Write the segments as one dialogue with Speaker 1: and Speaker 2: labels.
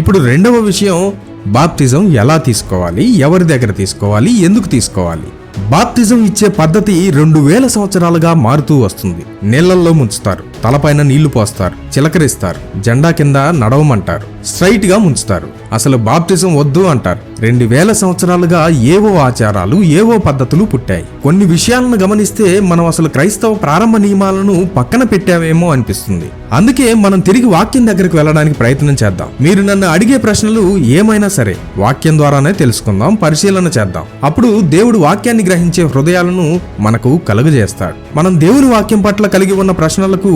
Speaker 1: ఇప్పుడు రెండవ విషయం, బాప్తిజం ఎలా తీసుకోవాలి, ఎవరి దగ్గర తీసుకోవాలి, ఎందుకు తీసుకోవాలి. బాప్తిజం ఇచ్చే పద్ధతి 2000 సంవత్సరాలుగా మారుతూ వస్తుంది. నీళ్లల్లో ముంచుతారు, తలపైన నీళ్లు పోస్తారు, చిలకరిస్తారు, జెండా కింద నడవమంటారు, స్ట్రైట్ గా ముంచుతారు. అసలు బాప్తిజం వద్దు అంటారు. 2000 సంవత్సరాలుగా ఏవో ఆచారాలు, ఏవో పద్ధతులు పుట్టాయి. కొన్ని విషయాలను గమనిస్తే మనం అసలు క్రైస్తవ ప్రారంభ నియమాలను పక్కన పెట్టావేమో అనిపిస్తుంది. అందుకే మనం తిరిగి వాక్యం దగ్గరకు వెళ్ళడానికి ప్రయత్నం చేద్దాం. మీరు నన్ను అడిగే ప్రశ్నలు ఏమైనా సరే వాక్యం ద్వారానే తెలుసుకుందాం, పరిశీలన చేద్దాం. అప్పుడు దేవుడు వాక్యాన్ని గ్రహించే హృదయాలను మనకు కలుగజేస్తాడు. మనం దేవుని వాక్యం పట్ల కలిగి ఉన్న ప్రశ్నలకు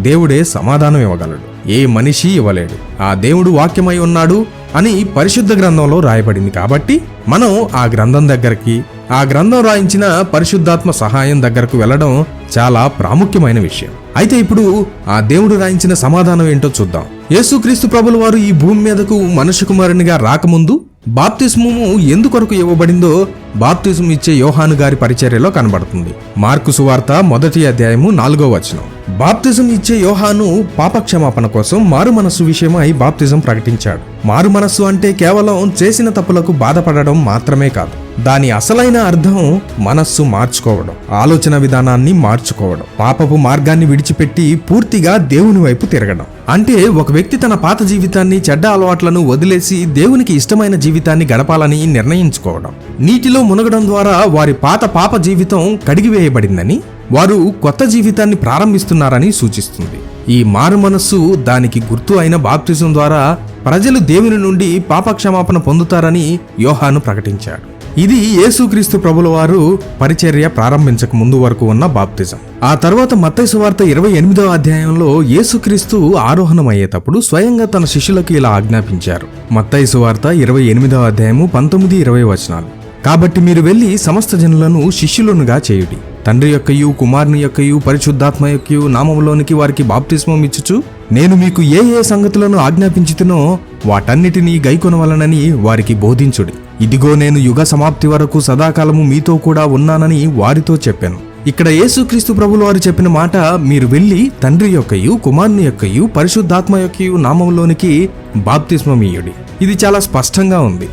Speaker 1: దేవుడే సమాధానం ఇవ్వగలడు. ఏ మనిషి ఇవ్వలేడు. ఆ దేవుడు వాక్యమై ఉన్నాడు అని పరిశుద్ధ గ్రంథంలో రాయబడింది. కాబట్టి మనం ఆ గ్రంథం దగ్గరికి, ఆ గ్రంథం రాయించిన పరిశుద్ధాత్మ సహాయం దగ్గరకు వెళ్ళడం చాలా ప్రాముఖ్యమైన విషయం. అయితే ఇప్పుడు ఆ దేవుడు రాయించిన సమాధానం ఏంటో చూద్దాం. యేసుక్రీస్తు ప్రభుల వారు ఈ భూమి మీదకు మనుష్య కుమారునిగా రాకముందు బాప్తిస్మము ఎందుకొరకు ఇవ్వబడిందో బాప్తిజం ఇచ్చే యోహాను గారి పరిచర్యలో కనబడుతుంది. మార్కు సువార్త 1వ అధ్యాయము 4వ వచనం. బాప్తిజం ఇచ్చే యోహాను పాపక్షమాపణ కోసం మారు మనస్సు విషయమై బాప్తిజం ప్రకటించాడు. మారు మనస్సు అంటే కేవలం చేసిన తప్పులకు బాధపడడం మాత్రమే కాదు. దాని అసలైన అర్థం మనస్సు మార్చుకోవడం, ఆలోచన విధానాన్ని మార్చుకోవడం, పాపపు మార్గాన్ని విడిచిపెట్టి పూర్తిగా దేవుని వైపు తిరగడం. అంటే ఒక వ్యక్తి తన పాత జీవితాన్ని, చెడ్డ అలవాట్లను వదిలేసి దేవునికి ఇష్టమైన జీవితాన్ని గడపాలని నిర్ణయించుకోవడం. నీటిలో మునగడం ద్వారా వారి పాత పాప జీవితం కడిగివేయబడిందని, వారు కొత్త జీవితాన్ని ప్రారంభిస్తున్నారని సూచిస్తుంది. ఈ మారు మనస్సు దానికి గుర్తు అయిన బాప్తిజం ద్వారా ప్రజలు దేవుని నుండి పాపక్షమాపణ పొందుతారని యోహాను ప్రకటించాడు. ఇది యేసుక్రీస్తు ప్రభుల వారు పరిచర్య ప్రారంభించక ముందు వరకు ఉన్న బాప్తిజం. ఆ తర్వాత మత్తయి సువార్త 28వ అధ్యాయంలో యేసుక్రీస్తు ఆరోహణమయ్యేటప్పుడు స్వయంగా తన శిష్యులకు ఇలా ఆజ్ఞాపించారు. మత్తయి సువార్త 28వ అధ్యాయము 19-20 వచనాలు. కాబట్టి మీరు వెళ్లి సమస్త జనులను శిష్యులనుగా చేయుడి. తండ్రి యొక్కయు, కుమారుని యొక్కయు, పరిశుద్ధాత్మ యొక్కయు నామములోనికి వారికి బాప్తిస్మం ఇచ్చుచు నేను మీకు ఏ ఏ సంగతులను ఆజ్ఞాపించుతునో వాటన్నిటినీ గైకొనవలనని వారికి బోధించుడి. ఇదిగో నేను యుగ సమాప్తి వరకు సదాకాలము మీతో కూడా ఉన్నానని వారితో చెప్పాను. ఇక్కడ యేసుక్రీస్తు ప్రభుల వారు చెప్పిన మాట, మీరు వెళ్లి తండ్రి యొక్కయు, కుమారుని యొక్కయు, పరిశుద్ధాత్మ యొక్కయు నామములోనికి బాప్తిస్మం ఇయ్యుడి. ఇది చాలా స్పష్టంగా ఉంది.